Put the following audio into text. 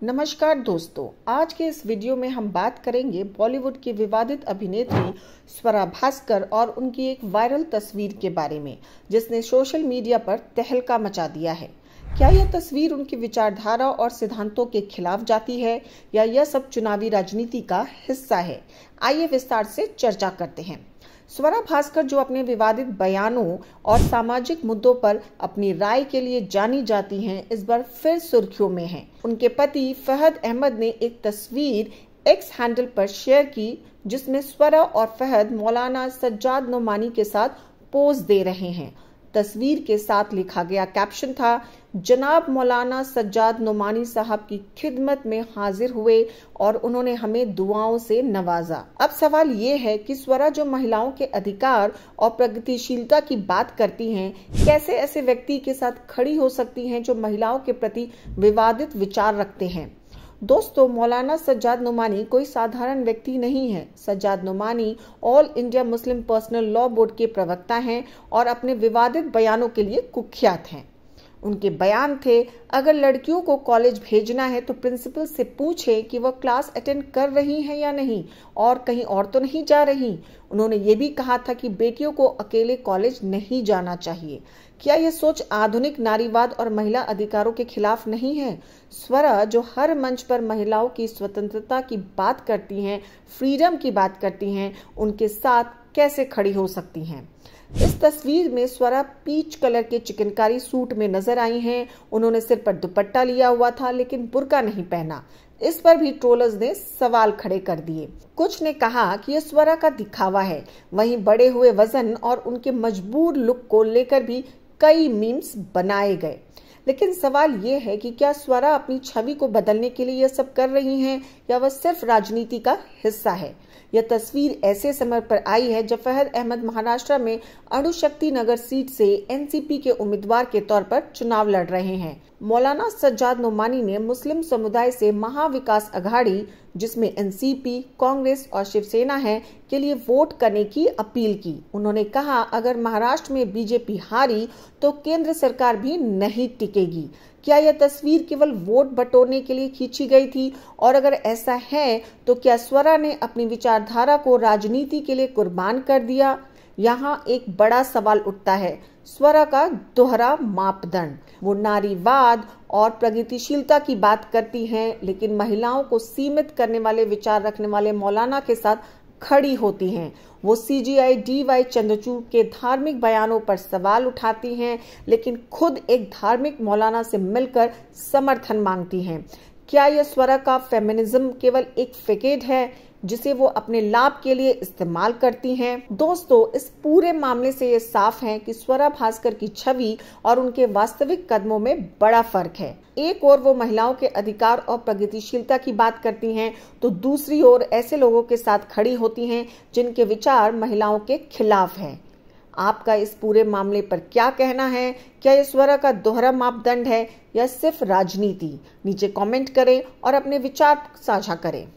नमस्कार दोस्तों, आज के इस वीडियो में हम बात करेंगे बॉलीवुड की विवादित अभिनेत्री स्वरा भास्कर और उनकी एक वायरल तस्वीर के बारे में, जिसने सोशल मीडिया पर तहलका मचा दिया है। क्या यह तस्वीर उनकी विचारधारा और सिद्धांतों के खिलाफ जाती है या यह सब चुनावी राजनीति का हिस्सा है? आइए विस्तार से चर्चा करते हैं। स्वरा भास्कर, जो अपने विवादित बयानों और सामाजिक मुद्दों पर अपनी राय के लिए जानी जाती हैं, इस बार फिर सुर्खियों में हैं। उनके पति फहद अहमद ने एक तस्वीर एक्स हैंडल पर शेयर की, जिसमें स्वरा और फहद मौलाना सज्जाद नोमानी के साथ पोज दे रहे हैं। तस्वीर के साथ लिखा गया कैप्शन था, जनाब मौलाना सज्जाद नोमानी साहब की खिदमत में हाजिर हुए और उन्होंने हमें दुआओं से नवाजा। अब सवाल ये है कि स्वरा, जो महिलाओं के अधिकार और प्रगतिशीलता की बात करती हैं, कैसे ऐसे व्यक्ति के साथ खड़ी हो सकती हैं जो महिलाओं के प्रति विवादित विचार रखते हैं। दोस्तों, मौलाना सज्जाद नोमानी कोई साधारण व्यक्ति नहीं है। Sajjad Nomani All India Muslim Personal Law Board के प्रवक्ता हैं और अपने विवादित बयानों के लिए कुख्यात हैं। उनके बयान थे, अगर लड़कियों को कॉलेज भेजना है तो प्रिंसिपल से पूछें कि वह क्लास अटेंड कर रही हैं या नहीं और कहीं और तो नहीं जा रही। उन्होंने ये भी कहा था कि बेटियों को अकेले कॉलेज नहीं जाना चाहिए। क्या यह सोच आधुनिक नारीवाद और महिला अधिकारों के खिलाफ नहीं है? स्वरा, जो हर मंच पर महिलाओं की स्वतंत्रता की बात करती हैं, फ्रीडम की बात करती हैं, उनके साथ कैसे खड़ी हो सकती हैं? इस तस्वीर में स्वरा पीच कलर के चिकनकारी सूट में नजर आई हैं। उन्होंने सिर पर दुपट्टा लिया हुआ था, लेकिन बुर्का नहीं पहना। इस पर भी ट्रोलर्स ने सवाल खड़े कर दिए। कुछ ने कहा कि यह स्वरा का दिखावा है। वहीं बढ़े हुए वजन और उनके मजबूर लुक को लेकर भी कई मीम्स बनाए गए। लेकिन सवाल ये है कि क्या स्वरा अपनी छवि को बदलने के लिए यह सब कर रही हैं या वह सिर्फ राजनीति का हिस्सा है? यह तस्वीर ऐसे समय पर आई है जब फहद अहमद महाराष्ट्र में अणुशक्ति नगर सीट से एनसीपी के उम्मीदवार के तौर पर चुनाव लड़ रहे हैं। मौलाना सज्जाद नोमानी ने मुस्लिम समुदाय से महाविकास अघाड़ी, जिसमें एनसीपी, कांग्रेस और शिवसेना है, के लिए वोट करने की अपील की। उन्होंने कहा, अगर महाराष्ट्र में बीजेपी हारी तो केंद्र सरकार भी नहीं टिकेगी। क्या यह तस्वीर केवल वोट बटोरने के लिए खींची गई थी? और अगर ऐसा है तो क्या स्वरा ने अपनी विचारधारा को राजनीति के लिए कुर्बान कर दिया? यहाँ एक बड़ा सवाल उठता है, स्वरा का दोहरा मापदंड। वो नारीवाद और प्रगतिशीलता की बात करती हैं, लेकिन महिलाओं को सीमित करने वाले विचार रखने वाले मौलाना के साथ खड़ी होती हैं। वो सीजीआई डीवाई चंद्रचूड़ के धार्मिक बयानों पर सवाल उठाती हैं, लेकिन खुद एक धार्मिक मौलाना से मिलकर समर्थन मांगती हैं। क्या यह स्वरा का फेमिनिज्म केवल एक फेकेड है जिसे वो अपने लाभ के लिए इस्तेमाल करती हैं? दोस्तों, इस पूरे मामले से ये साफ है कि स्वरा भास्कर की छवि और उनके वास्तविक कदमों में बड़ा फर्क है। एक ओर वो महिलाओं के अधिकार और प्रगतिशीलता की बात करती हैं, तो दूसरी ओर ऐसे लोगों के साथ खड़ी होती हैं जिनके विचार महिलाओं के खिलाफ हैं। आपका इस पूरे मामले पर क्या कहना है? क्या यह स्वरा का दोहरा मापदंड है या सिर्फ राजनीति? नीचे कमेंट करें और अपने विचार साझा करें।